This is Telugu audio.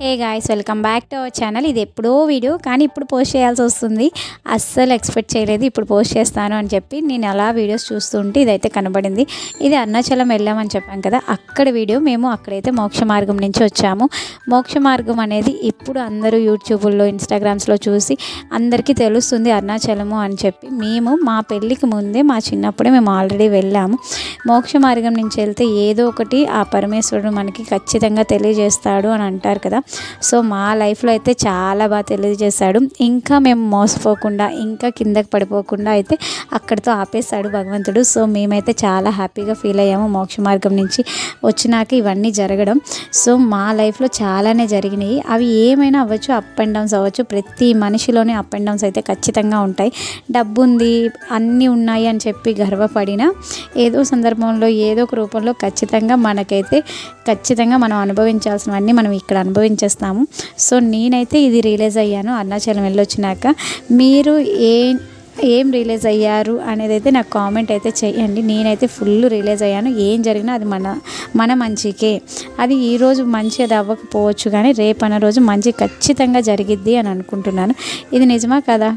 Hey guys, welcome back to our channel. ఇది ఎప్పుడో వీడియో కానీ ఇప్పుడు పోస్ట్ చేయాల్సి వస్తుంది. అస్సలు ఎక్స్పెక్ట్ చేయలేదు ఇప్పుడు పోస్ట్ చేస్తాను అని చెప్పి. నేను అలా వీడియోస్ చూస్తుంటే ఇదైతే కనబడింది. ఇది అరుణాచలం వెళ్ళామని చెప్పాం కదా, అక్కడ వీడియో. మేము అక్కడైతే మోక్ష మార్గం నుంచి వచ్చాము. మోక్ష మార్గం అనేది ఇప్పుడు అందరూ యూట్యూబ్లో, ఇన్స్టాగ్రామ్స్లో చూసి అందరికీ తెలుస్తుంది అరుణాచలము అని చెప్పి. మేము మా పెళ్ళికి ముందే, మా చిన్నప్పుడే మేము ఆల్రెడీ వెళ్ళాము. మోక్ష మార్గం నుంచి వెళ్తే ఏదో ఒకటి ఆ పరమేశ్వరుడు మనకి ఖచ్చితంగా తెలియజేస్తాడు అని అంటారు కదా. సో మా లైఫ్లో అయితే చాలా బాగా తెలియజేశాడు. ఇంకా మేము మోసపోకుండా, ఇంకా కిందకి పడిపోకుండా అయితే అక్కడితో ఆపేశాడు భగవంతుడు. సో మేమైతే చాలా హ్యాపీగా ఫీల్ అయ్యాము మోక్ష మార్గం నుంచి వచ్చినాక ఇవన్నీ జరగడం. సో మా లైఫ్లో చాలానే జరిగినాయి. అవి ఏమైనా అవ్వచ్చు, అప్ అండ్ డౌన్స్ అవ్వచ్చు. ప్రతి మనిషిలోనే అప్ అండ్ డౌన్స్ అయితే ఖచ్చితంగా ఉంటాయి. డబ్బు ఉంది, అన్నీ ఉన్నాయి అని చెప్పి గర్వపడినా ఏదో సందర్భంలో, ఏదో ఒక రూపంలో ఖచ్చితంగా మనం అనుభవించాల్సినవన్నీ మనం ఇక్కడ అనుభవించేస్తాము. సో నేనైతే ఇది రియలైజ్ అయ్యాను అరుణాచలం వెళ్ళొచ్చినాక. మీరు ఏం రియలైజ్ అయ్యారు అనేది అయితే నాకు కామెంట్ అయితే చేయండి. నేనైతే ఫుల్ రియలైజ్ అయ్యాను. ఏం జరిగినా అది మన మంచికే. అది ఈరోజు మంచి అది అవ్వకపోవచ్చు, కానీ రేపు అన్న రోజు మంచి ఖచ్చితంగా జరిగిద్ది అని అనుకుంటున్నాను. ఇది నిజమా కదా?